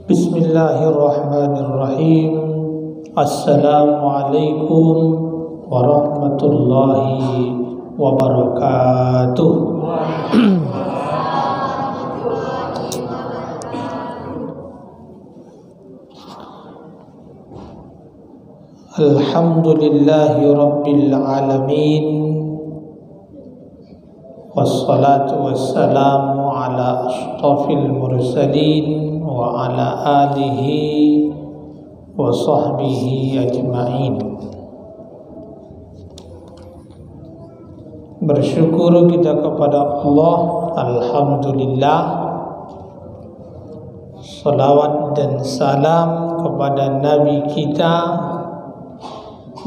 Bismillahirrahmanirrahim. Assalamualaikum warahmatullahi wabarakatuh. Alhamdulillahi rabbil alamin. Wassalatu wassalamu ala ashrafil mursalin wa ala alihi wa sahbihi ajma'in. Bersyukur kita kepada Allah, alhamdulillah. Salawat dan salam kepada Nabi kita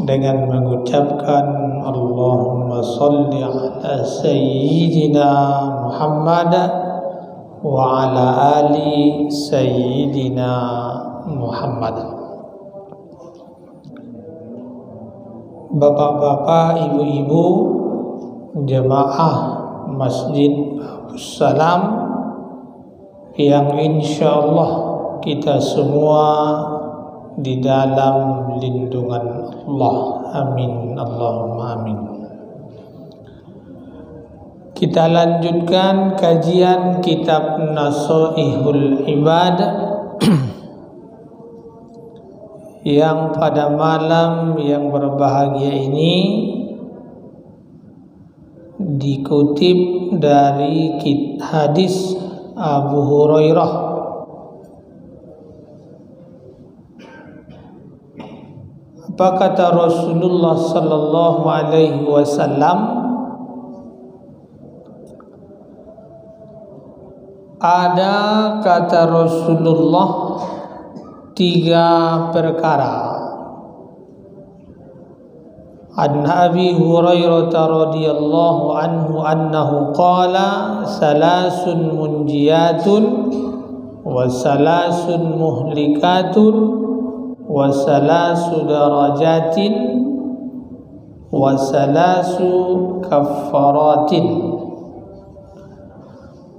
dengan mengucapkan Allahumma salli ala Sayyidina Muhammad wa ala ali Sayyidina Muhammad. Bapak-bapak, ibu-ibu, jemaah Masjid Babus Salam yang insyaallah kita semua di dalam lindungan Allah. Amin, Allahumma amin. Kita lanjutkan kajian kitab Nasaihul Ibad yang pada malam yang berbahagia ini dikutip dari hadis Abu Hurairah. Apa kata Rasulullah sallallahu alaihi wasallam? Ada, kata Rasulullah, 3 perkara. An Abi Hurairah radhiyallahu anhu annahu qala salasun munjiyatun wa salasun muhlikatun wa salasu darajatin wa salasu kaffaratin.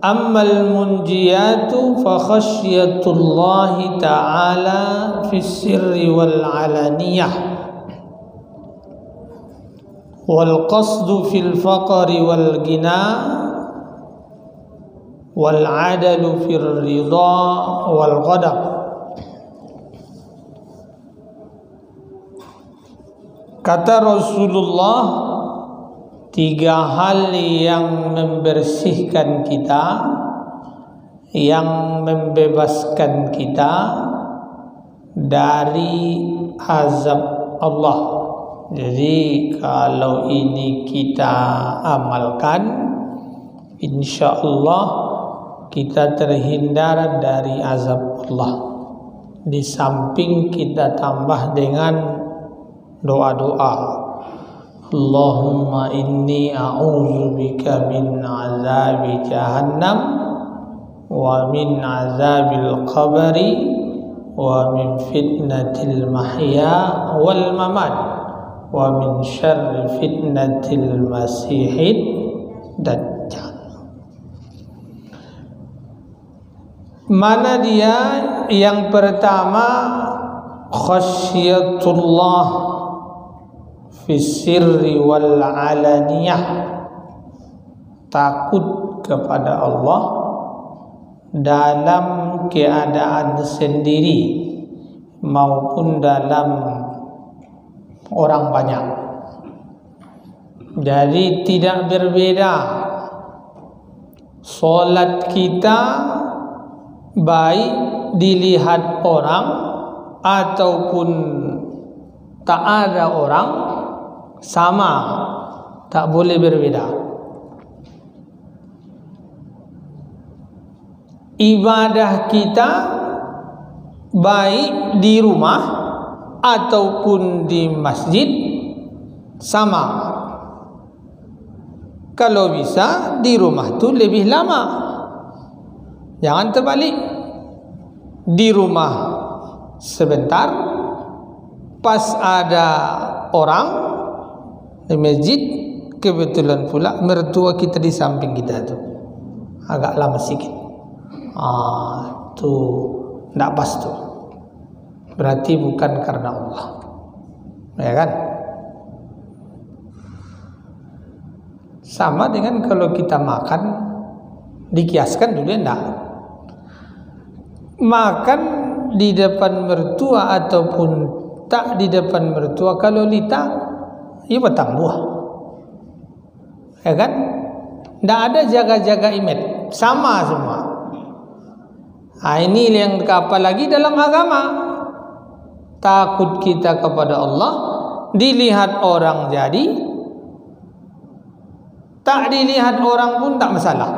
Ammal munjiyatu fa khasyatullahi ta'ala fis sirri wal alaniyah wal qasdu fil faqri wal ghina wal adalu fil ridha wal ghadab. Kata Rasulullah, 3 hal yang membersihkan kita, yang membebaskan kita dari azab Allah. Jadi kalau ini kita amalkan, insyaallah kita terhindar dari azab Allah. Di samping kita tambah dengan doa-doa, Allahumma inni a'udzubika min azabi jahannam wa min azabil qabri wa min fitnatil mahya wal mamat wa min syarri fitnatil masihid dajjal. Mana dia? Yang pertama, khasyatullah fis sirri wal alaniyah, takut kepada Allah dalam keadaan sendiri maupun dalam orang banyak. Jadi tidak berbeda solat kita, baik dilihat orang ataupun tak ada orang, sama, tak boleh berbeda. Ibadah kita baik di rumah ataupun di masjid sama. Kalau bisa di rumah tu lebih lama, jangan terbalik. Di rumah sebentar, pas ada orang di masjid, kebetulan pula mertua kita di samping kita tu agak lama sikit, tu Tidak pas tuh. Berarti bukan karena Allah. Ya kan? Sama dengan kalau kita makan, dikiaskan dulu enggak. Makan di depan mertua ataupun tak di depan mertua, kalau lita, ia batang buah. Ya kan? Tidak ada jaga-jaga image. Sama semua. Nah, ini yang apalagi dalam agama. Takut kita kepada Allah, dilihat orang jadi, tak dilihat orang pun tak masalah.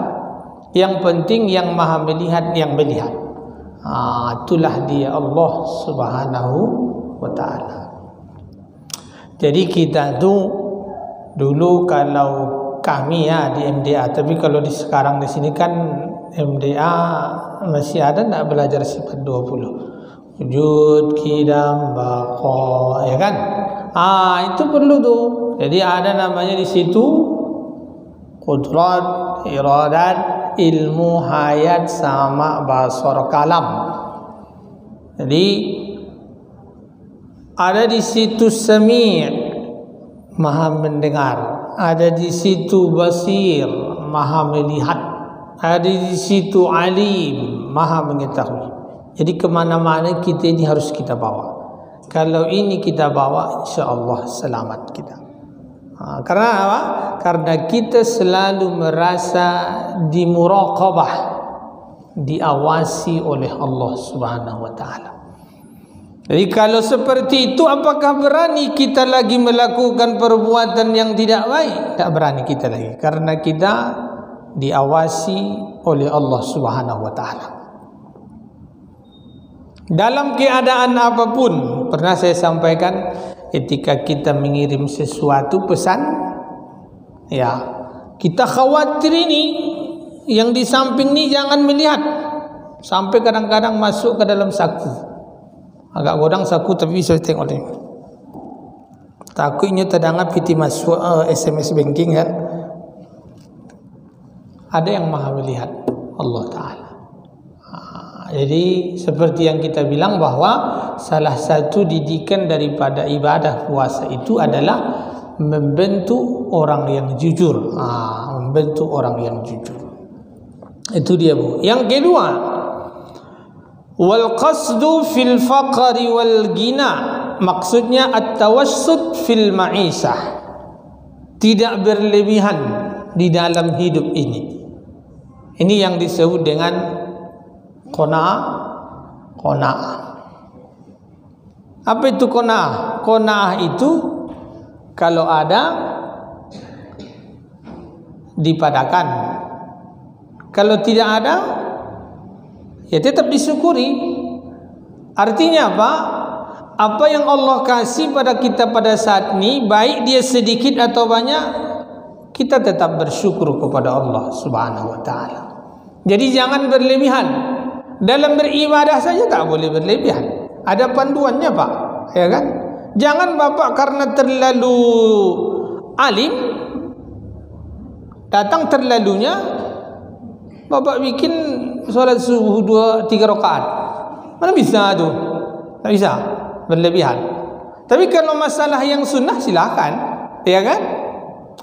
Yang penting yang maha melihat yang melihat. Itulah dia Allah Subhanahu wa ta'ala. Jadi kita tu dulu kalau kami ya di MDA, tapi kalau sekarang di sini kan MDA masih ada tak belajar sifat 20. Wujud, qidam, baqa, ya kan? Itu perlu tuh. Jadi ada namanya di situ qudrat, iradat, ilmu, hayat, sama, basar, kalam. Jadi ada di situ sami', maha mendengar. Ada di situ basir, maha melihat. Ada di situ alim, maha mengetahui. Jadi kemana-mana kita ini harus kita bawa. Kalau ini kita bawa, insya-Allah selamat kita. Karena apa? Karena kita selalu merasa dimuraqabah, diawasi oleh Allah Subhanahu wa ta'ala. Jadi kalau seperti itu, apakah berani kita lagi melakukan perbuatan yang tidak baik? Tak berani kita lagi, karena kita diawasi oleh Allah Subhanahu wa ta'ala. Dalam keadaan apapun, pernah saya sampaikan, ketika kita mengirim sesuatu pesan, ya kita khawatir ini yang di samping ini jangan melihat, sampai kadang-kadang masuk ke dalam saku. Agak godang saku tapi saya tengok ni. Takutnya terdengar piti masuk SMS banking kan. Ada yang maha melihat, Allah Ta'ala. Jadi seperti yang kita bilang bahwa salah satu didikan daripada ibadah puasa itu adalah membentuk orang yang jujur. Membentuk orang yang jujur. Itu dia, Bu. Yang kedua, wal qasdu fil faqri wal ghina. Maksudnya at-tawassut fil ma'isah. Tidak berlebihan di dalam hidup ini. Ini yang disebut dengan qanaah. Apa itu qanaah? Qanaah itu kalau ada dipadakan, kalau tidak ada ya tetap disyukuri. Artinya apa? Apa yang Allah kasih pada kita pada saat ini, baik dia sedikit atau banyak, kita tetap bersyukur kepada Allah Subhanahu wa ta'ala. Jadi jangan berlebihan. Dalam beribadah saja tak boleh berlebihan. Ada panduannya, Pak, ya kan? Jangan Bapak karena terlalu alim, datang terlalunya Bapak bikin solat subuh 2-3 rakaat. Mana bisa tu? Tak bisa berlebihan. Tapi kalau masalah yang sunnah silakan, ya kan?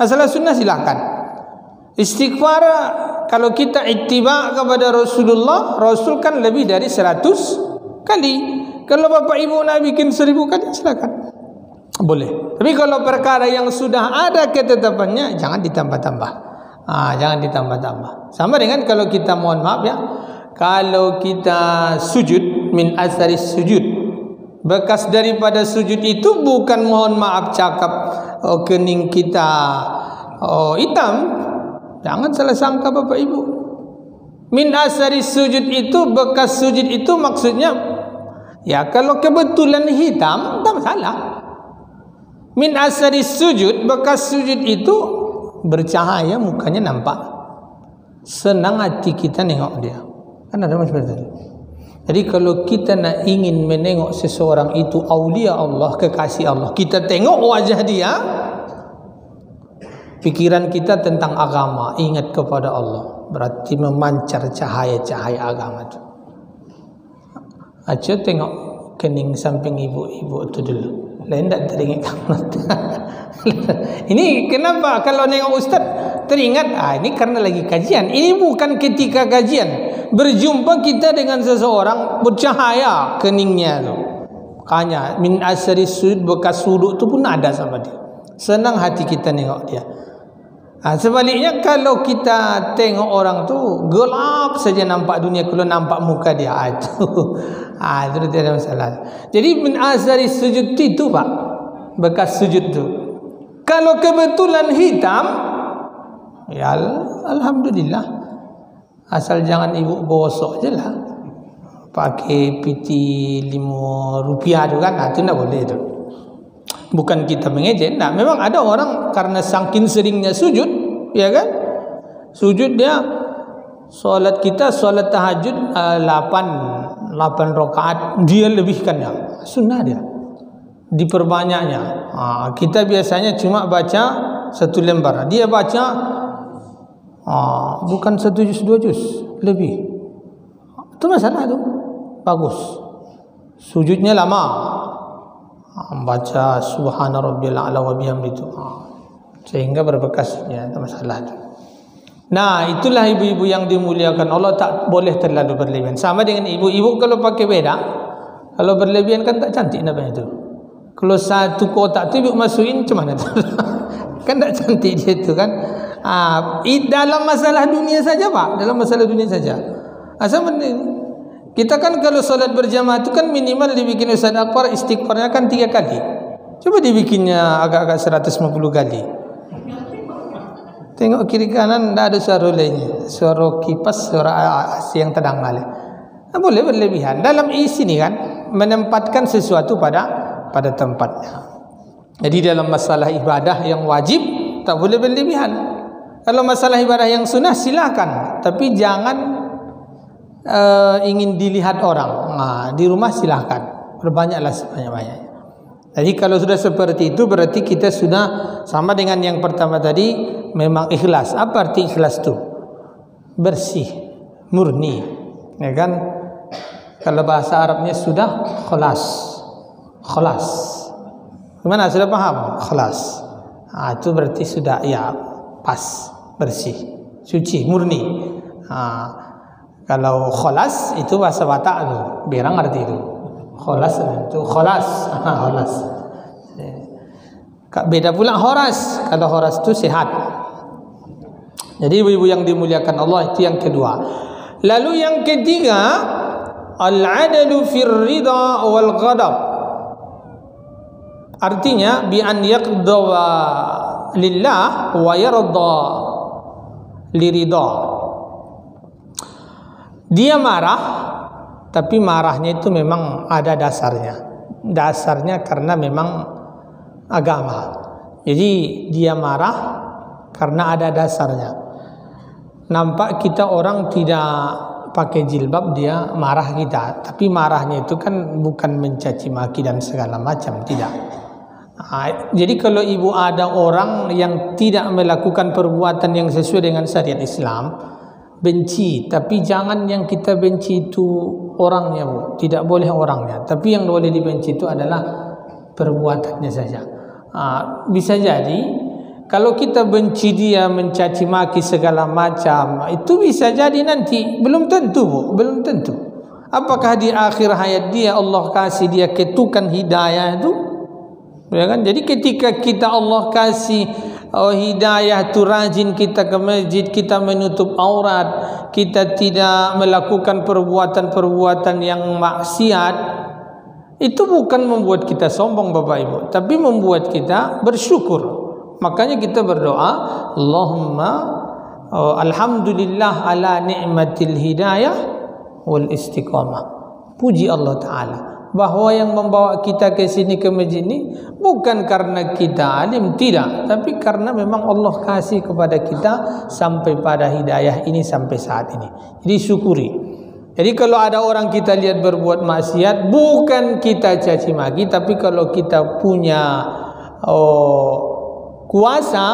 Masalah sunnah silakan. Istighfar, kalau kita ittiba kepada Rasulullah, Rasul kan lebih dari 100 kali. Kalau Bapak Ibu nak bikin 1000 kali, silakan, boleh. Tapi kalau perkara yang sudah ada ketetapannya, jangan ditambah-tambah. Jangan ditambah-tambah. Sama dengan kalau kita, mohon maaf ya, kalau kita sujud, min asaris sujud, bekas daripada sujud itu bukan, mohon maaf cakap, kening kita hitam. Jangan salah sangka Bapak Ibu. Min asari sujud itu, bekas sujud itu maksudnya, ya kalau kebetulan hitam, tak masalah. Min asari sujud, bekas sujud itu bercahaya, mukanya nampak, senang hati kita nengok dia. Kan ada macam itu. Jadi kalau kita nak ingin menengok seseorang itu aulia Allah, kekasih Allah, kita tengok wajah dia, pikiran kita tentang agama, ingat kepada Allah, berarti memancar cahaya-cahaya agama itu. Acu tengok kening samping ibu tu dulu. Lain tak teringat kamu. Ini kenapa kalau nengok ustaz teringat? Ini karena lagi kajian. Ini bukan ketika kajian. Berjumpa kita dengan seseorang bercahaya keningnya tu. Makanya min asri sujud, bekas suduk tu pun ada sama dia. Senang hati kita nengok dia. Sebaliknya kalau kita tengok orang tu gelap saja nampak dunia, kalau nampak muka dia itu tidak ada masalah. Jadi min asari sujud itu Pak, bekas sujud tu. Kalau kebetulan hitam, ya alhamdulillah, asal jangan ibu gosok je lah, pakai piti RM5 tu kan, itu tidak boleh tu. Bukan kita mengejek, nah, memang ada orang karena saking seringnya sujud, ya kan? Sujud dia, solat kita, solat tahajud 8 rakaat, dia lebihkannya, sunnah dia, diperbanyaknya. Kita biasanya cuma baca 1 lembar, dia baca bukan 1 juz 2 juz, lebih. Itu masalah tu, bagus. Sujudnya lama. Baca subhana rabbil a'la wa bihamdi itu sehingga berbekasnya, tak masalah itu. Nah, itulah ibu-ibu yang dimuliakan Allah, tak boleh terlalu berlebihan. Sama dengan ibu-ibu kalau pakai bedak, kalau berlebihan kan tak cantik namanya itu. Kalau satu kotak tu ibu masukin macam mana tu? Kan tak cantik dia tu kan. Dalam masalah dunia saja Pak, dalam masalah dunia saja. Asal kita kan kalau solat berjamaah itu kan minimal dibikin Ustaz Akbar istighfarnya kan 3 kali. Coba dibikinnya agak-agak 150 kali. Tengok kiri kanan tidak ada suara lainnya, suara kipas, suara AC yang tendang balik. Boleh berlebihan. Dalam isi ni kan menempatkan sesuatu pada tempatnya. Jadi dalam masalah ibadah yang wajib tak boleh berlebihan. Kalau masalah ibadah yang sunnah silakan, tapi jangan ingin dilihat orang. Di rumah silahkan, berbanyaklah sebanyak-banyaknya. Jadi kalau sudah seperti itu berarti kita sudah sama dengan yang pertama tadi, memang ikhlas. Apa arti ikhlas itu? Bersih, murni, ya kan? Kalau bahasa Arabnya sudah khalas. Gimana, sudah paham? Khalas. Itu berarti sudah ya pas, bersih, suci, murni. Kalau kholas itu bahasa Batak tu, berang arti itu. Kholas itu kholas. Beda pula horas. Kalau horas itu sehat. Jadi ibu-ibu yang dimuliakan Allah, itu yang kedua. Lalu yang ketiga, al-'adalu fir ridha wal ghadab. Artinya bi an yaqda lillah wa yarda liridha. Dia marah, tapi marahnya itu memang ada dasarnya. Dasarnya karena memang agama. Jadi dia marah karena ada dasarnya. Nampak kita orang tidak pakai jilbab, dia marah kita. Tapi marahnya itu kan bukan mencaci maki dan segala macam, tidak. Jadi kalau ibu ada orang yang tidak melakukan perbuatan yang sesuai dengan syariat Islam, benci, tapi jangan yang kita benci itu orangnya Bu, tidak boleh orangnya, tapi yang boleh dibenci itu adalah perbuatannya saja. Bisa jadi kalau kita benci dia, mencaci maki segala macam, itu bisa jadi nanti belum tentu Bu, belum tentu. Apakah di akhir hayat dia Allah kasih dia ketukan hidayah itu, ya kan? Jadi ketika kita Allah kasih hidayah itu, rajin kita ke masjid, kita menutup aurat, kita tidak melakukan perbuatan-perbuatan yang maksiat, itu bukan membuat kita sombong Bapak Ibu, tapi membuat kita bersyukur. Makanya kita berdoa, Allahumma alhamdulillah ala ni'matil hidayah wal istiqamah. Puji Allah Ta'ala bahwa yang membawa kita ke sini, ke masjid ini, bukan karena kita alim, tidak, tapi karena memang Allah kasih kepada kita sampai pada hidayah ini sampai saat ini. Jadi syukuri. Jadi kalau ada orang kita lihat berbuat maksiat, bukan kita caci maki, tapi kalau kita punya kuasa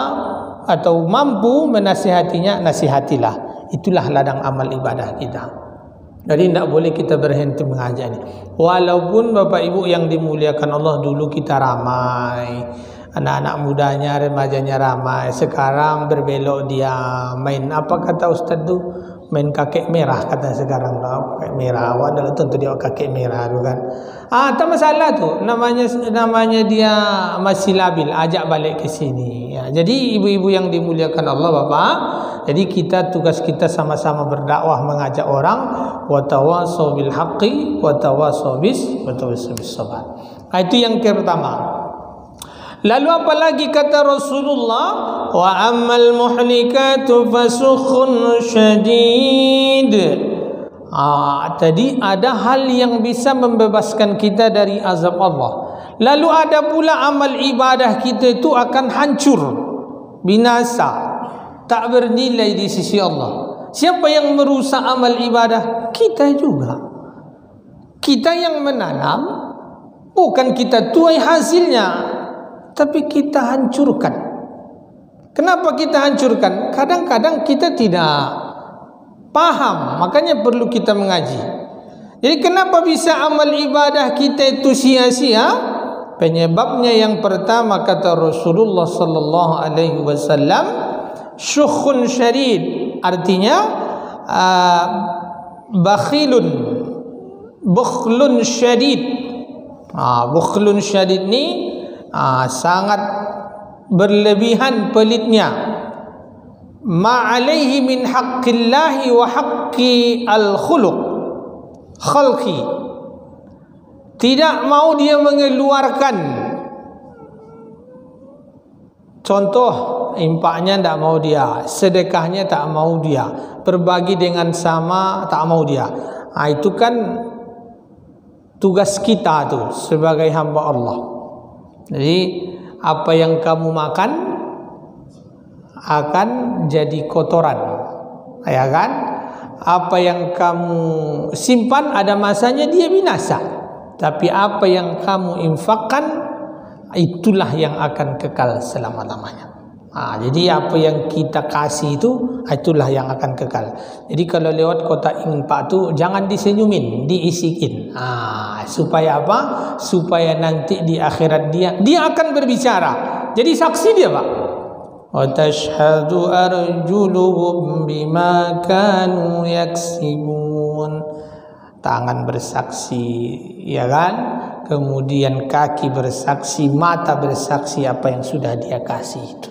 atau mampu menasihatinya, nasihatilah. Itulah ladang amal ibadah kita. Jadi tidak boleh kita berhenti mengajak ini. Walaupun Bapak Ibu yang dimuliakan Allah, dulu kita ramai, anak-anak mudanya, remajanya ramai. Sekarang berbelok dia main apa kata Ustaz tu? Main kakek merah kata sekarang lah, kakek merah. Awak dah tentu dia kakek merah tu kan. Tak masalah tu. Namanya dia masih labil, ajak balik ke sini. Ya, jadi ibu-ibu yang dimuliakan Allah Bapak, jadi tugas kita sama-sama berdakwah, mengajak orang, wa tawassaw bil haqqi wa tawassaw bis sabr. Itu yang pertama. Lalu apa lagi kata Rasulullah? Wa ammal muhlikatu fasukhun syadid. Tadi ada hal yang bisa membebaskan kita dari azab Allah. Lalu ada pula amal ibadah kita itu akan hancur, binasa, tak bernilai di sisi Allah. Siapa yang merusak amal ibadah? Kita juga. Kita yang menanam, bukan kita tuai hasilnya, tapi kita hancurkan. Kenapa kita hancurkan? Kadang-kadang kita tidak paham, makanya perlu kita mengaji. Jadi kenapa bisa amal ibadah kita itu sia-sia? Penyebabnya yang pertama kata Rasulullah sallallahu alaihi wasallam, syukhun syadid, artinya bukhlun syadid. Bukhlun syadid ni sangat berlebihan pelitnya. Ma'alaihi min haqqillahi wa haqqi khalqi. Tidak mau dia mengeluarkan, contoh infaknya tak mau dia, sedekahnya tak mau dia, berbagi dengan sama tak mau dia. Itu kan tugas kita tu sebagai hamba Allah. Jadi apa yang kamu makan akan jadi kotoran, ya kan? Apa yang kamu simpan ada masanya dia binasa. Tapi apa yang kamu infakkan, itulah yang akan kekal selama-lamanya. Jadi apa yang kita kasih itu, itulah yang akan kekal. Jadi kalau lewat kotak infak tu jangan disenyumin, diisikin. Supaya apa? Supaya nanti di akhirat dia akan berbicara. Jadi saksi dia, Pak. Wa tashhadu arjuluhum bima kanu yaksibun. Tangan bersaksi, ya kan? Kemudian kaki bersaksi, mata bersaksi apa yang sudah dia kasih itu.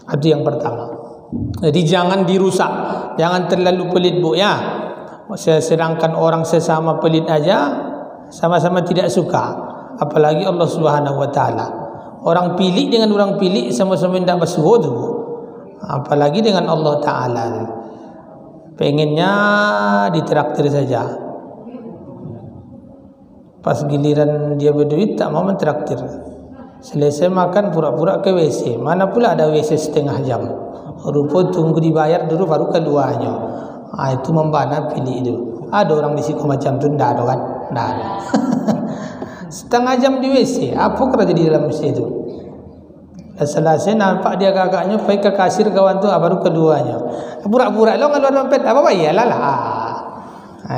Itu yang pertama. Jadi jangan dirusak, jangan terlalu pelit, Bu, ya. Sedangkan orang sesama pelit aja sama-sama tidak suka, apalagi Allah Subhanahu wa taala. Orang pilih dengan orang pilih sama-sama tidak bersuhu tu, apalagi dengan Allah taala. Pengennya ditraktir saja. Pas giliran dia berduit tak mau mentraktir. Selesai makan pura-pura ke WC. Mana pula ada WC setengah jam. Rupa tunggu dibayar dulu baru keluarnya. Itu membana pilih itu. Ada orang di situ macam tu? Tidak ada kan? Tidak ada. Setengah jam di WC. Apa kerja di dalam WC itu? Selesai nampak dia kakaknya pergi ke kasir kawan tu, baru keduanya. Pura-pura lo ngeluar dompet. Apa bayar lah.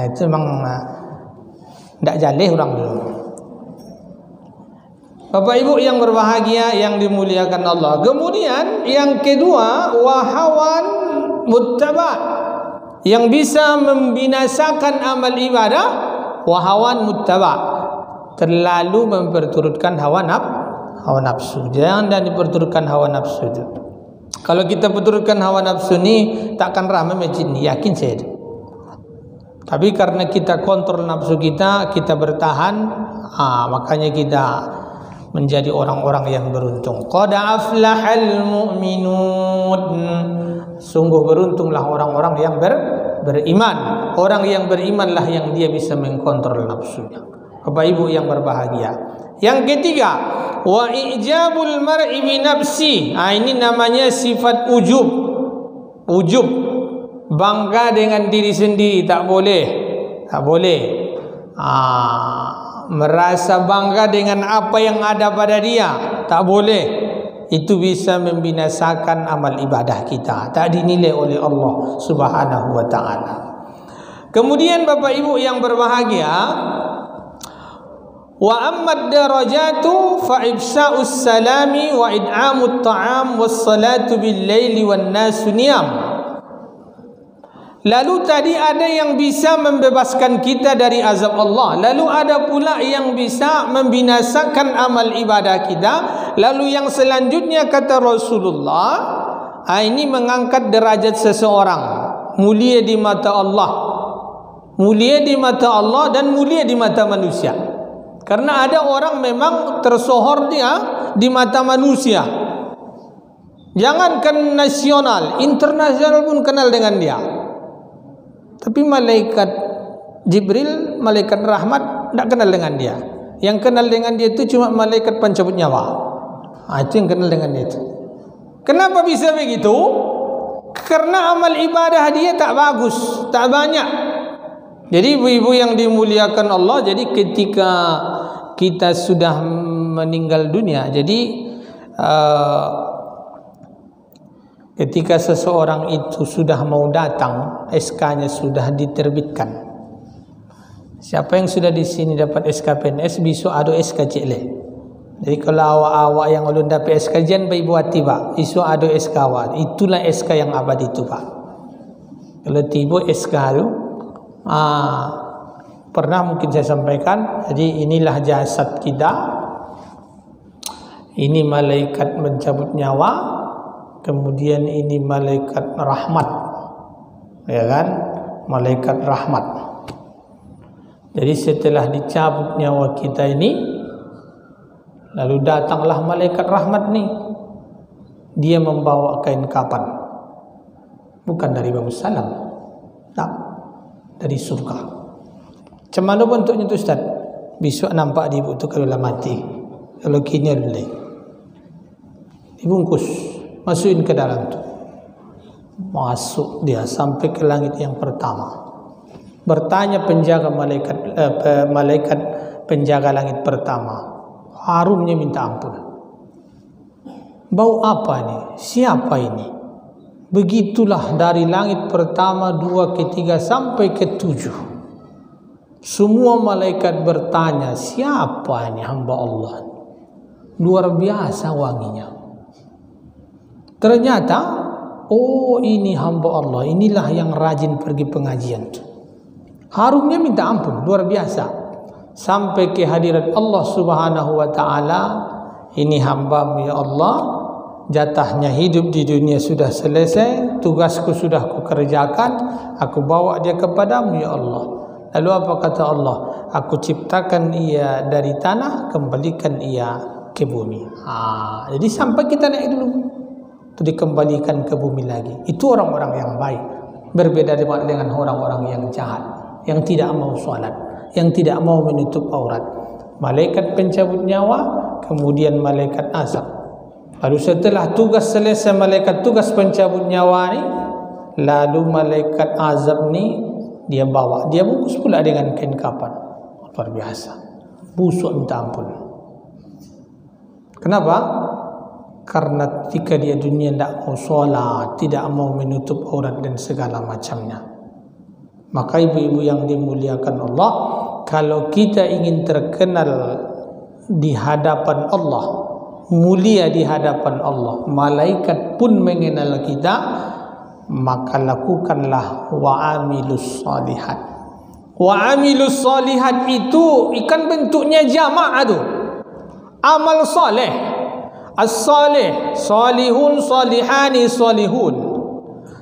Itu memang tidak jaleh orang dulu. Bapak Ibu yang berbahagia, yang dimuliakan Allah. Kemudian yang kedua, wahawan muttaba, yang bisa membinasakan amal ibadah. Wahawan muttaba, terlalu memperturutkan hawa nafsu. Jangan diperturutkan hawa nafsu itu. Kalau kita perturutkan hawa nafsu ni, takkan ramai masjid ni, yakin saya itu. Tapi karena kita kontrol nafsu kita bertahan, makanya kita menjadi orang-orang yang beruntung. Qad aflahal mu'minun. Sungguh beruntunglah orang-orang yang beriman. Orang yang berimanlah yang dia bisa mengkontrol nafsunya. Bapak Ibu yang berbahagia. Yang ketiga, wa ijabul mar'i bi nafsi. Ini namanya sifat ujub. Bangga dengan diri sendiri tak boleh. Merasa bangga dengan apa yang ada pada dia tak boleh. Itu bisa membinasakan amal ibadah kita, tak dinilai oleh Allah Subhanahu wa taala. Kemudian Bapak Ibu yang berbahagia, wa ammad darajatu fa ifsa'us salami wa id'amut ta'am was salatu bil laili wan nasu niyam. Lalu tadi ada yang bisa membebaskan kita dari azab Allah, lalu ada pula yang bisa membinasakan amal ibadah kita. Lalu yang selanjutnya kata Rasulullah, ini mengangkat derajat seseorang, mulia di mata Allah, mulia di mata Allah dan mulia di mata manusia. Karena ada orang memang tersohor dia di mata manusia, jangankan nasional, internasional pun kenal dengan dia. Tapi malaikat Jibril, malaikat rahmat, tidak kenal dengan dia. Yang kenal dengan dia itu cuma malaikat pencabut nyawa. Itu yang kenal dengan dia itu. Kenapa bisa begitu? Karena amal ibadah dia tak bagus, tak banyak. Jadi ibu-ibu yang dimuliakan Allah, jadi ketika kita sudah meninggal dunia, jadi ketika seseorang itu sudah mau datang, SK-nya sudah diterbitkan. Siapa yang sudah di sini dapat SK PNS, besok ada SK CLE. Jadi kalau awak-awak yang belum dapat SK, jangan ibu hati Pak, besok ada SK awak. Itulah SK yang abadi itu Pak. Kalau tiba SK itu, pernah mungkin saya sampaikan, jadi inilah jasad kita, ini malaikat mencabut nyawa, kemudian ini malaikat rahmat, ya kan, malaikat rahmat. Jadi setelah dicabut nyawa kita ini, lalu datanglah malaikat rahmat nih, dia membawa kain kafan, bukan dari Babu Salam, tak, dari surga. Macam mana bentuknya tu Ustaz? Besok nampak di ibu tu kalau dah mati, kalau kini boleh dibungkus, masukin ke dalam tu, masuk dia sampai ke langit yang pertama. Bertanya penjaga malaikat penjaga langit pertama, harumnya minta ampun. Bau apa ni? Siapa ini? Begitulah dari langit pertama, 2, ke-3 sampai ke-7. Semua malaikat bertanya, siapa ini hamba Allah? Luar biasa wanginya. Ternyata, oh ini hamba Allah, inilah yang rajin pergi pengajian tu. Harumnya minta ampun, luar biasa. Sampai ke hadirat Allah Subhanahu wa ta'ala, ini hamba-Mu ya Allah, jatahnya hidup di dunia sudah selesai, tugasku sudah kukerjakan, aku bawa dia kepadamu ya Allah. Lalu apa kata Allah? Aku ciptakan ia dari tanah, kembalikan ia ke bumi. Jadi sampai kita naik dulu, itu dikembalikan ke bumi lagi. Itu orang-orang yang baik. Berbeda dengan orang-orang yang jahat, yang tidak mau sholat, yang tidak mau menutup aurat. Malaikat pencabut nyawa, kemudian malaikat azab. Lalu setelah tugas selesai malaikat tugas pencabut nyawa ni, lalu malaikat azab ni dia bawa, dia bungkus pula dengan kain kafan. Luar biasa, busuk minta ampun. Kenapa? Karena ketika dia dunia tidak mau sholat, tidak mau menutup aurat dan segala macamnya. Maka ibu-ibu yang dimuliakan Allah, kalau kita ingin terkenal di hadapan Allah, mulia di hadapan Allah, malaikat pun mengenal kita, maka lakukanlah wa'amilus salihat. Wa'amilus salihat itu ikan bentuknya jamaah tu, amal saleh. As-salih, salihun, salihani, salihun,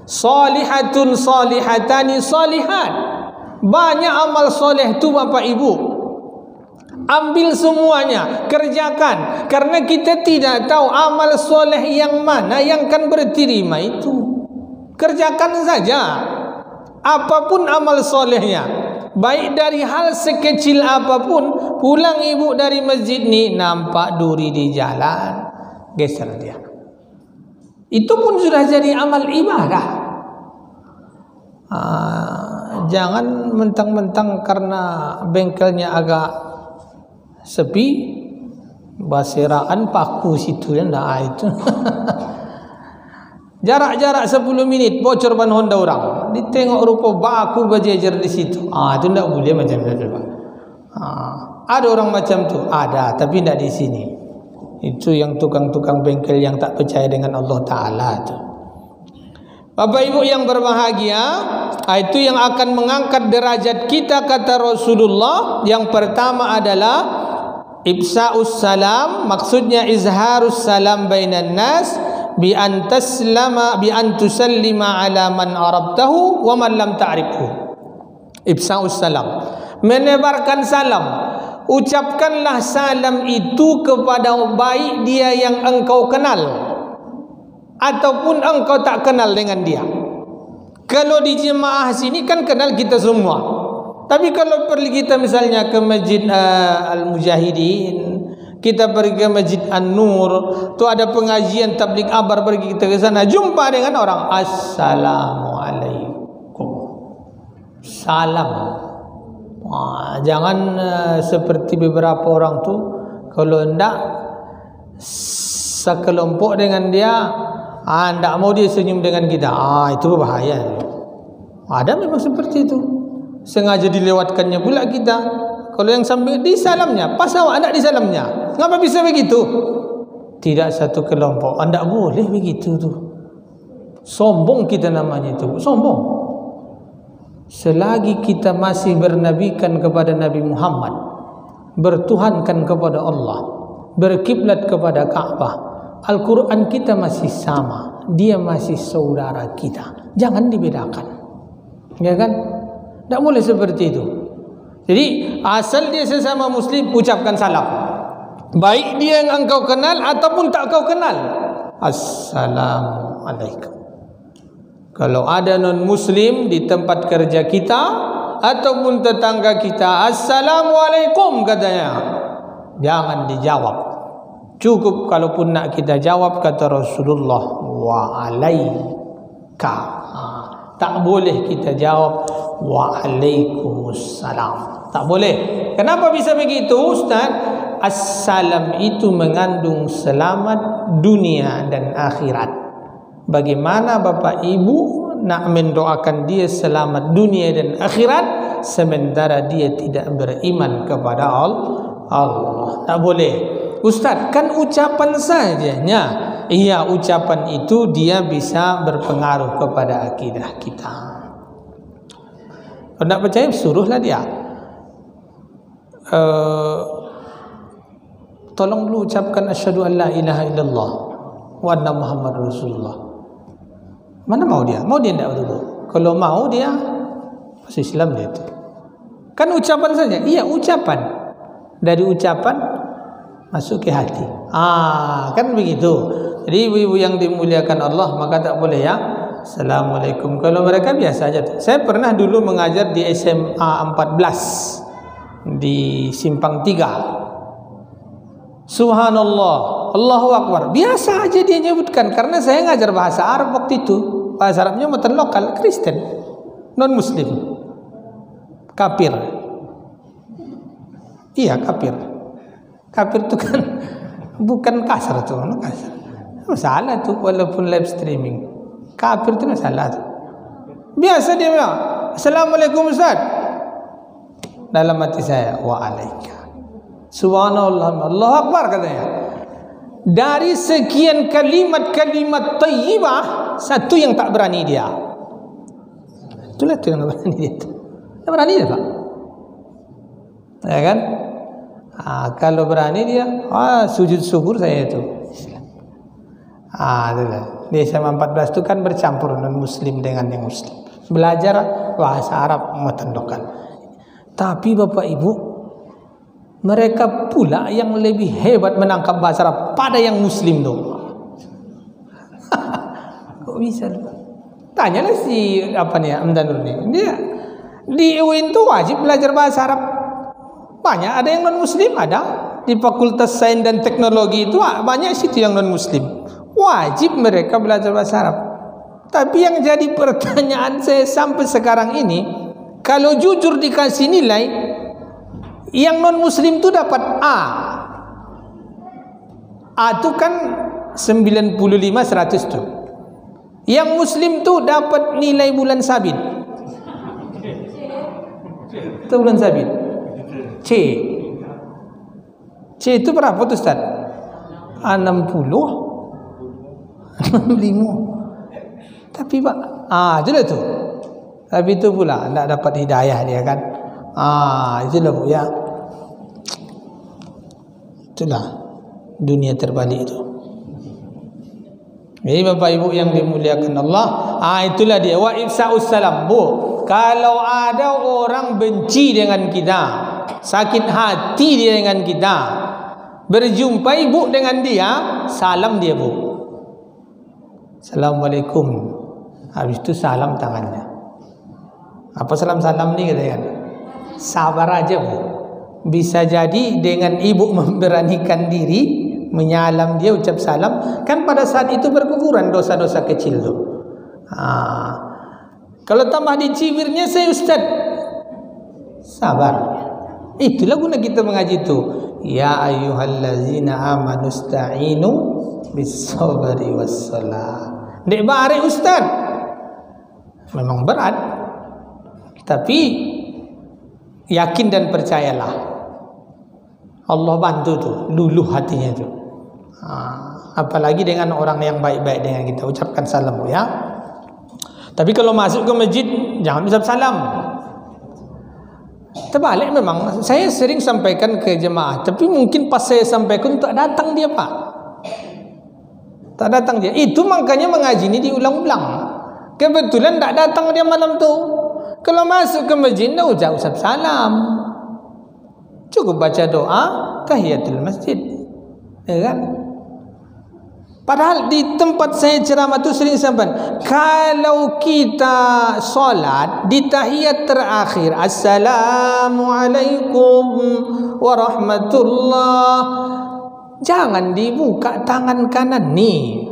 salihatun, salihatani, salihat. Banyak amal soleh tu Bapak Ibu. Ambil semuanya, kerjakan. Karena kita tidak tahu amal soleh yang mana yang akan berterima itu. Kerjakan saja, apapun amal solehnya, baik dari hal sekecil apapun. Pulang ibu dari masjid ni, nampak duri di jalan, geser dia. Itu pun sudah jadi amal ibadah. Jangan mentang-mentang karena bengkelnya agak sepi, basiraan paku situ dan itu. Jarak-jarak 10 minit bocor ban Honda orang. Ditengok rupa baku berjejer di situ. Itu tidak boleh macam itu. Ada orang macam tu, ada, tapi tidak di sini. Itu yang tukang-tukang bengkel yang tak percaya dengan Allah Ta'ala tu. Bapak Ibu yang berbahagia, itu yang akan mengangkat derajat kita kata Rasulullah. Yang pertama adalah ibsa'us salam, maksudnya izharus salam bainan nas bi an tusallima ala man arabtahu wa man lam ta'rifhu. Ibsa'us salam, menebarkan salam. Ucapkanlah salam itu kepada baik dia yang engkau kenal ataupun engkau tak kenal dengan dia. Kalau di jemaah sini kan kenal kita semua. Tapi kalau pergi kita misalnya ke Masjid Al-Mujahidin, kita pergi ke Masjid An-Nur, tu ada pengajian tabligh akbar, pergi kita ke sana, jumpa dengan orang, Assalamualaikum. Salam. Jangan seperti beberapa orang tu, kalau hendak sekelompok dengan dia, hendak mau dia senyum dengan kita, itu berbahaya. Ada memang seperti itu, sengaja dilewatkannya pula kita. Kalau yang sambil di salamnya, pas awak hendak di salamnya, ngapa bisa begitu? Tidak satu kelompok, hendak boleh begitu tu. Sombong kita namanya itu, sombong. Selagi kita masih bernabikan kepada Nabi Muhammad, bertuhankan kepada Allah, berkiblat kepada Ka'bah, Al-Quran kita masih sama, dia masih saudara kita. Jangan dibedakan, ya kan? Tak boleh seperti itu. Jadi asal dia sesama Muslim, ucapkan salam, baik dia yang engkau kenal ataupun tak kau kenal. Assalamualaikum. Kalau ada non-Muslim di tempat kerja kita ataupun tetangga kita, Assalamualaikum katanya, jangan dijawab. Cukup kalaupun nak kita jawab, kata Rasulullah, wa'alaika. Tak boleh kita jawab wa'alaikumussalam. Tak boleh. Kenapa bisa begitu, Ustaz? Assalam itu mengandung selamat dunia dan akhirat. Bagaimana Bapak Ibu nak mendoakan dia selamat dunia dan akhirat sementara dia tidak beriman kepada Allah? Tak boleh. Ustaz, kan ucapan sajanya. Iya, ucapan itu dia bisa berpengaruh kepada akidah kita. Kalau tak percaya, suruhlah dia. Tolong dulu ucapkan asyhadu an la ilaha illallah wa anna Muhammad Rasulullah. Mana mau dia? Mau dia tidak dulu? Kalau mau dia masuk Islam dia itu. Kan ucapan saja. Iya, ucapan. Dari ucapan masuk ke hati. Kan begitu. Jadi ibu-ibu yang dimuliakan Allah, maka tak boleh ya Assalamualaikum. Kalau mereka biasa aja. Saya pernah dulu mengajar di SMA 14 di Simpang 3. Subhanallah, Allahu Akbar, biasa aja dia nyebutkan. Karena saya ngajar bahasa Arab waktu itu. Bahasa Arabnya mutan lokal, Kristen, non-Muslim, kafir. Iya, kafir. Kafir itu kan bukan kasar tuh, kasar. Masalah tuh, walaupun live streaming. Kafir itu masalah tuh. Biasa dia bilang, Assalamualaikum Ustaz. Dalam hati saya, wa'alaika. Subhanallah, Allahu Akbar katanya. Dari sekian kalimat-kalimat tayyibah, satu yang tak berani dia. Itulah itu yang tak berani dia. Tak berani dia, Pak. Ya kan? Kalau berani dia, sujud syukur saya itu. Itulah. Di SMA 14 itu kan bercampur non-Muslim dengan yang Muslim. Belajar bahasa Arab muatan lokal. Tapi Bapak Ibu, mereka pula yang lebih hebat menangkap bahasa Arab pada yang Muslim tu. Kok bisa? Tanyalah si Amdanur ni. Dia di UIN tu wajib belajar bahasa Arab. Banyak ada yang non Muslim, ada di Fakultas Sains dan Teknologi itu banyak situ yang non Muslim. Wajib mereka belajar bahasa Arab. Tapi yang jadi pertanyaan saya sampai sekarang ini, kalau jujur dikasih nilai, yang non-Muslim itu dapat A. A itu kan 95-100 tuh. Yang Muslim tu dapat nilai bulan sabit. Itu bulan sabit. C. C itu berapa tu Ustaz? 60. 65. Tapi Pak, itulah tu. Tapi itu pula tak dapat hidayah dia kan. Itulah Bu ya. Itulah dunia terbalik itu. Jadi Bapak Ibu yang dimuliakan Allah, itulah dia wa ifsa'us salam. Bu, kalau ada orang benci dengan kita, sakit hati dia dengan kita, berjumpa ibu dengan dia, salam dia Bu. Assalamualaikum. Habis itu salam tangannya. Apa salam-salam ni kata kan? Sabar aja Bu. Bisa jadi dengan ibu memberanikan diri menyalam dia, ucap salam, kan pada saat itu berguguran dosa-dosa kecil tu. Kalau tambah dicibirnya, saya Ustaz, sabar. Itulah guna kita mengaji tu. Ya ayyuhallazina amanu sta'inu bis-sabri was-salah. Dek bare Ustaz, memang berat, tapi yakin dan percayalah, Allah bantu tu, luluh hatinya tu. Apalagi dengan orang yang baik-baik dengan kita, ucapkan salam ya. Tapi kalau masuk ke masjid, jangan ucap salam. Terbalik memang. Saya sering sampaikan ke jemaah, tapi mungkin pas saya sampaikan tak datang dia Pak. Tak datang dia. Itu makanya mengaji ini diulang-ulang. Kebetulan tak datang dia malam tu. Kalau masuk ke masjid, tak ucap salam. Cukup baca doa tahiyatul masjid. Ya kan? Padahal di tempat saya ceramah tu sering sampaikan, kalau kita solat di tahiyat terakhir, Assalamualaikum warahmatullah, jangan dibuka tangan kanan ni.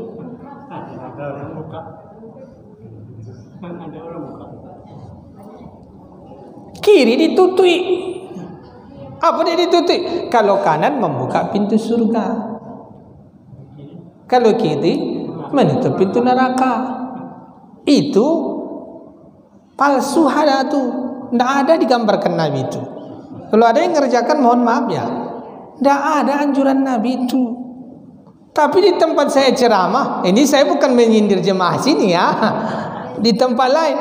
Kiri ditutui. Apa dia ditutui? Kalau kanan membuka pintu surga, kalau kiri menutup pintu neraka. Itu palsu ada tu. Tidak ada digambarkan Nabi itu. Kalau ada yang mengerjakan, mohon maaf ya, tidak ada anjuran Nabi itu. Tapi di tempat saya ceramah, ini saya bukan menyindir jemaah sini ya, di tempat lain,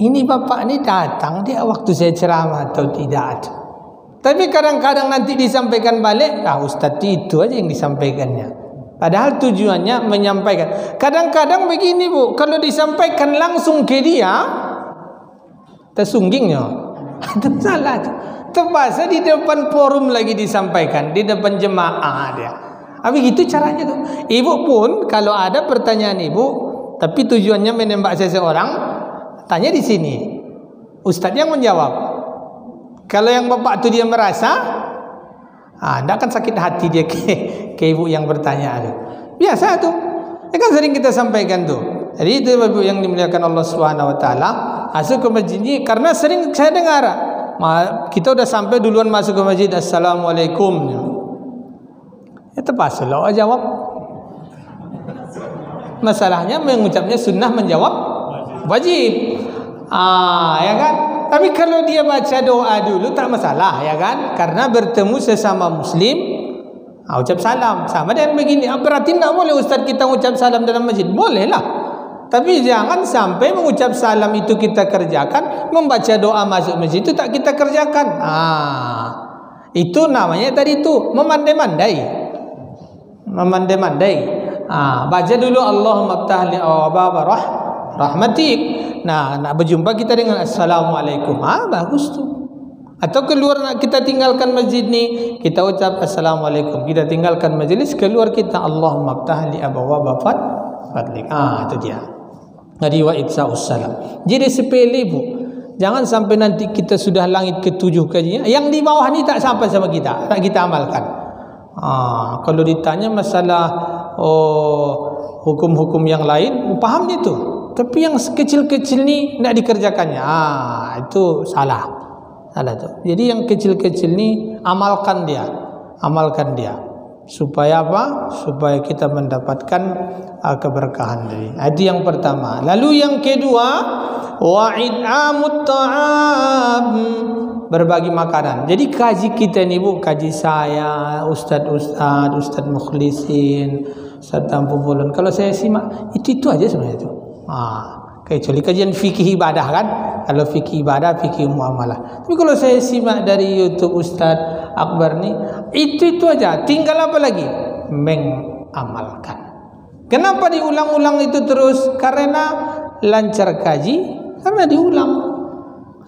ini bapak ini datang dia waktu saya ceramah atau tidak. Tapi kadang-kadang nanti disampaikan balik, Ustaz itu aja yang disampaikannya. Padahal tujuannya menyampaikan. Kadang-kadang begini Bu, kalau disampaikan langsung ke dia, tersunggingnya. Itu salah. Terpaksa di depan forum lagi disampaikan, di depan jemaah dia. Begitu caranya tuh. Ibu pun kalau ada pertanyaan ibu, tapi tujuannya menembak seseorang, tanya di sini. Ustaz yang menjawab. Kalau yang bapak tu dia merasa, tidak akan sakit hati dia ke ibu yang bertanya tu. Biasa tu. Ya kan sering kita sampaikan tu. Jadi itu ibu yang dimuliakan Allah Subhanahu Wa Taala, masuk ke masjid ini, karena sering saya dengar, kita udah sampai duluan masuk ke masjid, Assalamualaikum. Ya terpaksa lah jawab. Masalahnya mengucapnya sunnah, menjawab wajib. Ya kan? Tapi kalau dia baca doa dulu tak masalah ya kan? Karena bertemu sesama muslim, ucap salam. Sama dengan begini, berarti tak boleh Ustaz kita ucap salam dalam masjid? Boleh lah. Tapi jangan sampai mengucap salam itu kita kerjakan, membaca doa masuk masjid itu tak kita kerjakan. Itu namanya tadi itu memandai-mandai. Memandai-mandai. Baca dulu Allahumma ftah li abwaab rahmatik. Nak berjumpa kita dengan Assalamualaikum. Bagus tu. Atau keluar kita tinggalkan masjid ni, kita ucap Assalamualaikum. Kita tinggalkan majlis, keluar kita Allahumma ftah li abwaab fadlik. Itu dia. Jadi wa ifsa'us salam. Jadi sepele Bu. Jangan sampai nanti kita sudah langit ke-7 kajian, yang di bawah ni tak sampai sama kita, tak kita amalkan. Kalau ditanya masalah hukum-hukum yang lain, paham dia tu. Tapi yang kecil-kecil ni nak dikerjakannya, itu salah. Salah tu. Jadi yang kecil-kecil ni amalkan dia. Supaya apa? Supaya kita mendapatkan keberkahan tadi. Itu yang pertama. Lalu yang kedua, wa'id'amut ta'am, berbagi makanan. Jadi kaji kita ni bu, kaji saya, Ustaz Mukhlisin, Ustaz Tampu Bulan. Kalau saya simak, itu aja sebenarnya itu. Kecuali kajian fikih ibadah kan. Kalau fikih ibadah, fikih muamalah. Tapi kalau saya simak dari YouTube Ustaz Akbar ni, itu aja. Tinggal apa lagi? Mengamalkan. Kenapa diulang-ulang itu terus? Karena lancar kaji, karena diulang.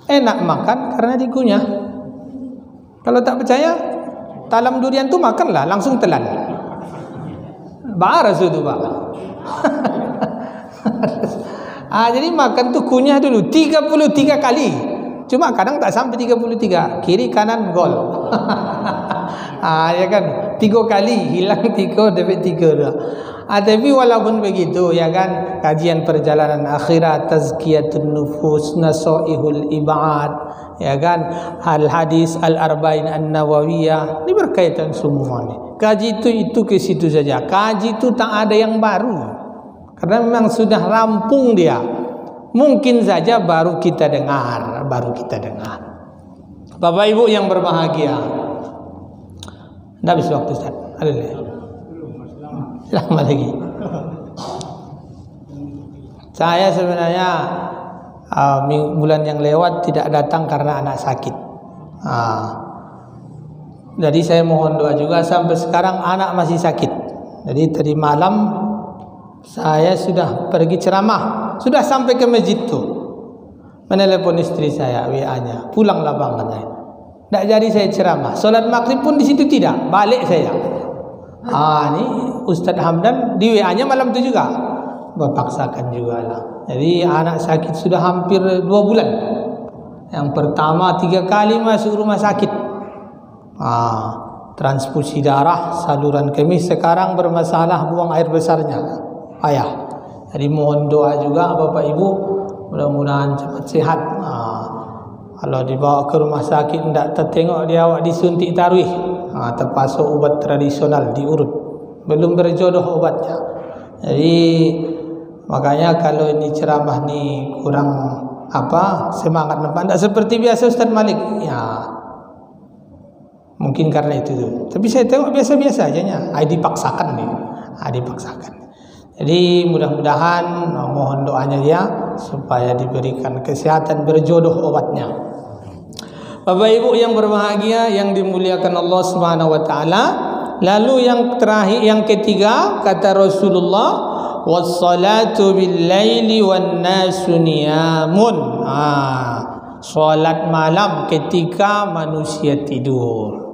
Enak makan karena dikunyah. Kalau tak percaya, talam durian tu makanlah, langsung telan. Baras itu Pak. Jadi makan tu kunyah dulu 33 kali. Cuma kadang tak sampai 33. Kiri kanan gol. Ya kan? 3 kali hilang 3 dapat 3 dah. Tapi walaupun begitu ya kan, kajian perjalanan akhirat, tazkiyatun nufus, nasaihul ibad, ya kan, al hadis al arba'in an-nawawiyah, ini berkaitan semua ni. Kaji itu ke situ saja. Kaji itu tak ada yang baru. Karena memang sudah rampung dia. Mungkin saja baru kita dengar. Bapak Ibu yang berbahagia. Dah habis waktu Ustaz. Ada lagi? Lama lagi. Saya sebenarnya bulan yang lewat tidak datang karena anak sakit. Jadi saya mohon doa juga. Sampai sekarang anak masih sakit. Jadi tadi malam saya sudah pergi ceramah, sudah sampai ke masjid tu, menelepon istri saya, WA-nya, pulanglah bang katanya. Tak jadi saya ceramah. Solat maghrib pun di situ tidak, balik saya. Ni Ustaz Hamdan di WA-nya malam tu juga, berpaksakan juga lah. Jadi anak sakit sudah hampir 2 bulan. Yang pertama 3 kali masuk rumah sakit. Transfusi darah, saluran kemih, sekarang bermasalah buang air besarnya. Jadi mohon doa juga Bapak Ibu, mudah-mudahan cepat sehat. Kalau dibawa ke rumah sakit tidak tertengok dia awak disuntik tarwih, terpasuk ubat tradisional diurut, belum berjodoh obatnya. Jadi makanya kalau ini ceramah ni kurang semangat nampak, tidak seperti biasa Ustaz Malik ya. Mungkin karena itu tu. Tapi saya tengok biasa-biasa aja nya. Dipaksakan nih. Dipaksakan. Jadi mudah-mudahan mohon doanya dia supaya diberikan kesehatan, berjodoh obatnya. Bapak Ibu yang berbahagia yang dimuliakan Allah Subhanahu wa taala, lalu yang terakhir, yang ketiga, kata Rasulullah, wassalatu bil-laili wan-nasu niyamun. Salat malam ketika manusia tidur.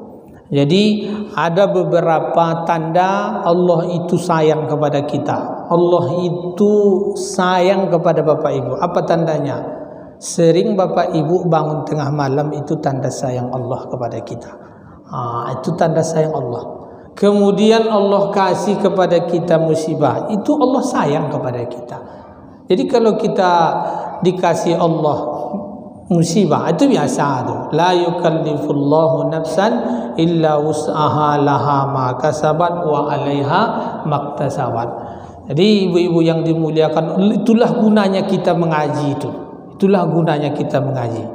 Jadi ada beberapa tanda Allah itu sayang kepada kita. Allah itu sayang kepada Bapak Ibu. Apa tandanya? Sering Bapak Ibu bangun tengah malam, itu tanda sayang Allah kepada kita. Itu tanda sayang Allah. Kemudian Allah kasih kepada kita musibah, itu Allah sayang kepada kita. Jadi kalau kita dikasih Allah musibah, itu biasa tu. La yukallifullahu nafsan illa wus'aha laha ma kasabat wa 'alaiha maktasabat. Jadi ibu-ibu yang dimuliakan, itulah gunanya kita mengaji itu. Itulah gunanya kita mengaji.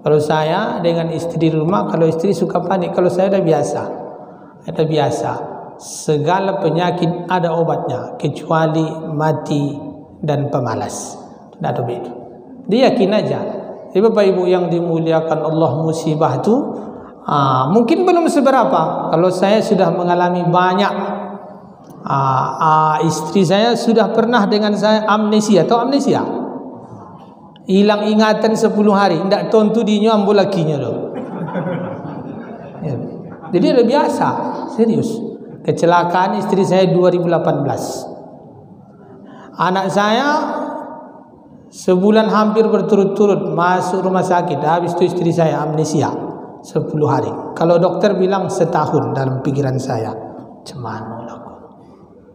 Kalau saya dengan istri di rumah, kalau istri suka panik, kalau saya dah biasa. Ada biasa. Segala penyakit ada obatnya kecuali mati dan pemalas. Tidak ada begitu. Dia yakin aja. Jadi Bapak Ibu yang dimuliakan Allah, musibah itu mungkin belum seberapa. Kalau saya sudah mengalami banyak. Istri saya sudah pernah dengan saya amnesia. Tahu amnesia? Hilang ingatan 10 hari. Tidak tontu dinyo ambil lakinya tu. Ya. Jadi udah biasa. Serius. Kecelakaan istri saya 2018. Anak saya sebulan hampir berturut-turut masuk rumah sakit. Habis itu istri saya amnesia 10 hari. Kalau dokter bilang setahun dalam pikiran saya. Cemana aku.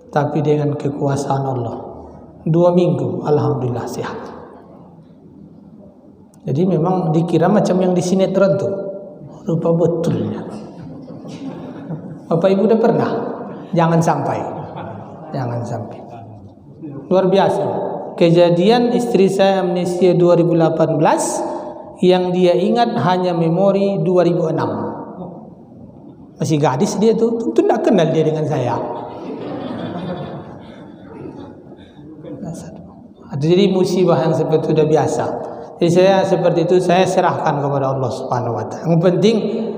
Tapi dengan kekuasaan Allah 2 minggu alhamdulillah sehat. Jadi memang dikira macam yang di sinetron tu. Rupa betulnya. Bapak Ibu udah pernah Jangan sampai. Jangan sampai. Luar biasa. Kejadian istri saya amnesia 2018, yang dia ingat hanya memori 2006. Masih gadis dia tuh, tentu tidak kenal dia dengan saya. Jadi musibah yang seperti itu sudah biasa. Jadi saya seperti itu, saya serahkan kepada Allah Subhanahu wa taala. Yang penting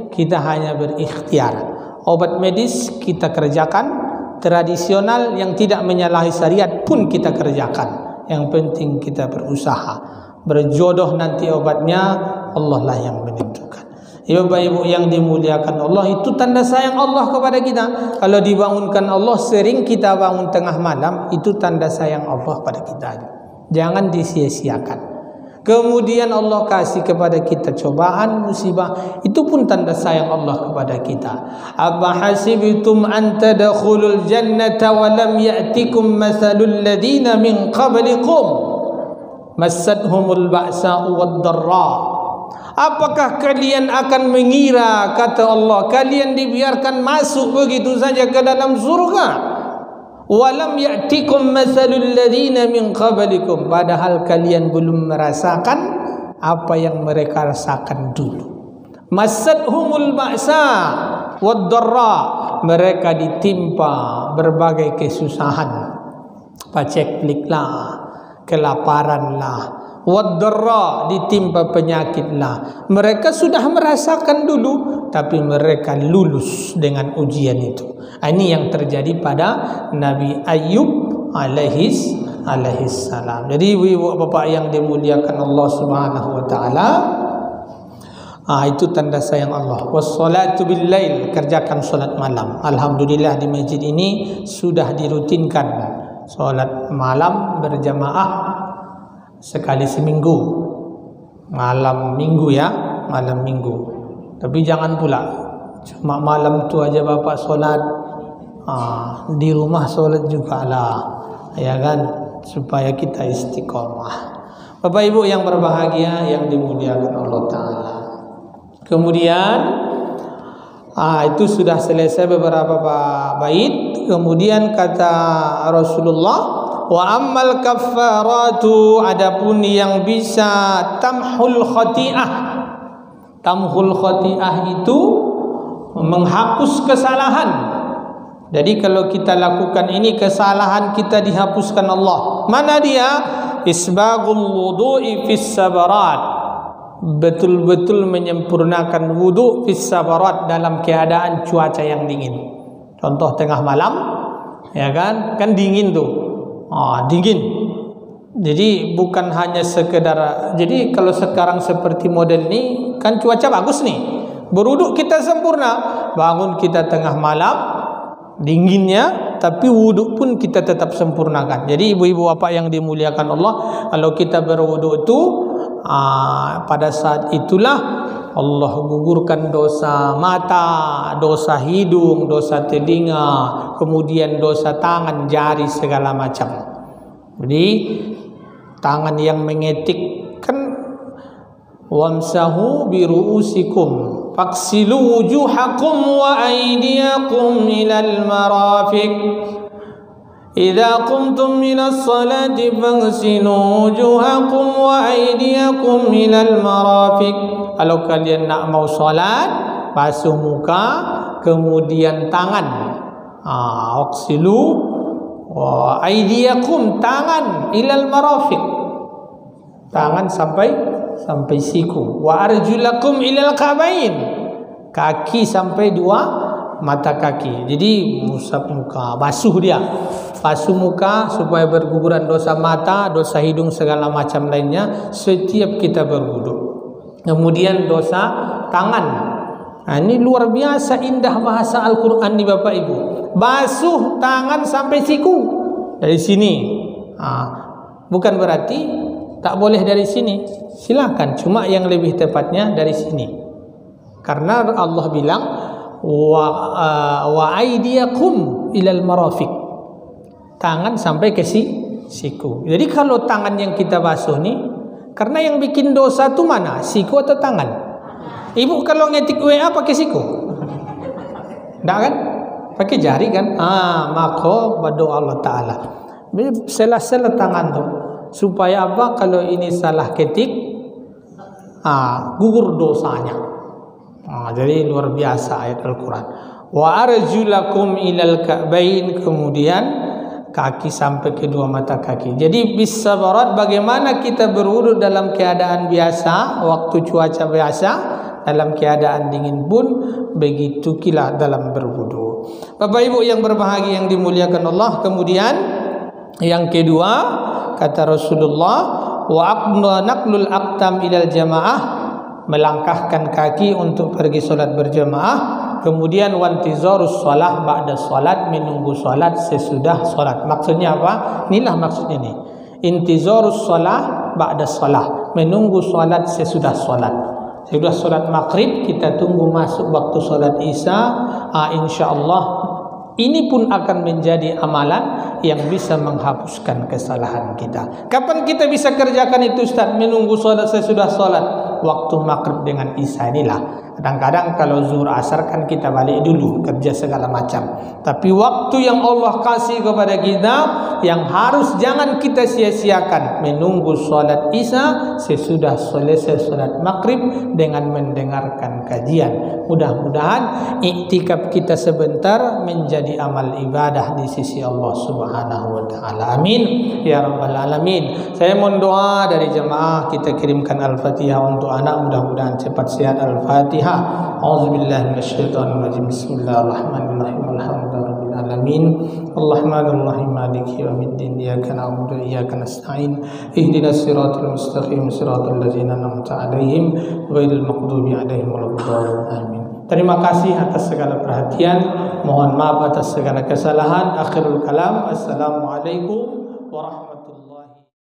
kita hanya berikhtiar. Obat medis kita kerjakan, tradisional yang tidak menyalahi syariat pun kita kerjakan. Yang penting kita berusaha. Berjodoh nanti obatnya Allah lah yang menentukan. Bapak-ibu yang dimuliakan Allah, itu tanda sayang Allah kepada kita. Kalau dibangunkan Allah, sering kita bangun tengah malam, itu tanda sayang Allah pada kita. Jangan disia-siakan. Kemudian Allah kasih kepada kita cobaan, musibah, itu pun tanda sayang Allah kepada kita. Apa hasibtum an tadkhulul jannata wa lam ya'tikum mathalul ladina min qablikum massathumul ba'sa'u wad-dharra. Apakah kalian akan mengira, kata Allah, kalian dibiarkan masuk begitu saja ke dalam surga? Walam ya'tikum mathalul ladzina min qablikum, padahal kalian belum merasakan apa yang mereka rasakan dulu. Massathumul ba'sa wad-dharra, mereka ditimpa berbagai kesusahan, pacekliklah, kelaparanlah, wad-dharra, ditimpa penyakitlah. Mereka sudah merasakan dulu, tapi mereka lulus dengan ujian itu. Ini yang terjadi pada Nabi Ayyub alaihis salam. Jadi ibu bapak yang dimuliakan Allah Subhanahu wa taala, itu tanda sayang Allah. Wassalatu bil lail, kerjakan salat malam. Alhamdulillah di masjid ini sudah dirutinkan salat malam berjamaah sekali seminggu, malam minggu ya, malam minggu. Tapi jangan pula cuma malam tu aja bapak solat, di rumah solat juga lah, ya kan, supaya kita istiqomah. Bapak ibu yang berbahagia yang dimuliakan Allah Ta'ala. Kemudian itu sudah selesai beberapa bait. Kemudian kata Rasulullah, wa ammal kaffaratu, adapun yang bisa tamhul khati'ah. Tamhul khati'ah itu menghapus kesalahan. Jadi kalau kita lakukan ini, kesalahan kita dihapuskan Allah. Mana dia? Isbaghul wudu'i fis sabarat, betul-betul menyempurnakan wudu fis sabarat, dalam keadaan cuaca yang dingin. Contoh tengah malam, ya kan dingin tuh. Dingin. Jadi bukan hanya sekedar, jadi kalau sekarang seperti model ini kan cuaca bagus nih, berwuduk kita sempurna. Bangun kita tengah malam, dinginnya, tapi wuduk pun kita tetap sempurnakan. Jadi ibu-ibu bapak yang dimuliakan Allah, kalau kita berwuduk itu, pada saat itulah Allah gugurkan dosa mata, dosa hidung, dosa telinga, kemudian dosa tangan, jari, segala macam. Jadi tangan yang mengetik kan, wamsahu biru'usikum faksilu wujuhakum wa aydiyakum ilal marafiq idza qumtum minas salati faghsilu wujuhakum wa aydiyakum ilal marafiq. Kalau kalian nak mau salat, basuh muka, kemudian tangan, faghsilu wa aydiyakum, tangan, ilal marafiq, tangan sampai siku, wa arjulakum ilal kabain, kaki sampai dua mata kaki. Jadi musab muka, basuh dia, basuh muka supaya berguguran dosa mata, dosa hidung, segala macam lainnya setiap kita berwudu. Kemudian dosa tangan. Ini luar biasa indah bahasa Al-Quran nih bapak ibu. Basuh tangan sampai siku, dari sini. Bukan berarti tak boleh dari sini, silakan. Cuma yang lebih tepatnya dari sini, karena Allah bilang wa aydiyakum ilal marafiq, tangan sampai ke siku. Jadi kalau tangan yang kita basuh nih, karena yang bikin dosa itu mana, siku atau tangan? Ibu kalau ngetik WA pakai siku? Enggak kan? pakai jari kan, maka berdoa Allah Ta'ala sela-sela tangan tu supaya apa, kalau ini salah ketik gugur dosanya. Jadi luar biasa ayat Al-Quran. Wa arjulakum ilal ka'bain, kemudian kaki sampai kedua mata kaki. Jadi bisabarat, bagaimana kita berwudu dalam keadaan biasa, waktu cuaca biasa, dalam keadaan dingin pun begitu kila dalam berwudu. Bapak Ibu yang berbahagia yang dimuliakan Allah, kemudian yang kedua kata Rasulullah, wa aqna naqlul aqtam ilal jamaah, melangkahkan kaki untuk pergi solat berjamaah. Kemudian wantizarus shalah ba'da salat, menunggu salat sesudah salat. Maksudnya apa? Inilah maksudnya nih. Intizarus shalah ba'da salah, menunggu salat sesudah salat. Sesudah salat maghrib kita tunggu masuk waktu salat isya. Insyaallah ini pun akan menjadi amalan yang bisa menghapuskan kesalahan kita. Kapan kita bisa kerjakan itu Ustaz? Menunggu salat sesudah salat. Waktu maghrib dengan isya inilah. Kadang-kadang kalau zuhur asar kan kita balik dulu kerja segala macam. Tapi waktu yang Allah kasih kepada kita yang harus jangan kita sia-siakan, menunggu salat isya sesudah selesai salat maghrib dengan mendengarkan kajian. Mudah-mudahan iktikaf kita sebentar menjadi amal ibadah di sisi Allah Subhanahu wa taala. Amin ya rabbal alamin. Saya mohon doa dari jemaah, kita kirimkan Al-Fatihah untuk anak, mudah-mudahan cepat sehat. Al-Fatihah. A'udzubillahi minasyaitonirrajim. Bismillahirrahmanirrahim. Alhamdulillahirabbil alamin. Arrahmanirrahim. Maliki yaumiddin. Iyyaka na'budu wa iyyaka nasta'in. Ihdinas siratal mustaqim. Siratal ladzina an'amta 'alaihim ghairil maghdubi 'alaihim waladdallin. Amin. Terima kasih atas segala perhatian. Mohon maaf atas segala kesalahan. Akhirul kalam. Assalamualaikum warahmatullahi wabarakatuh.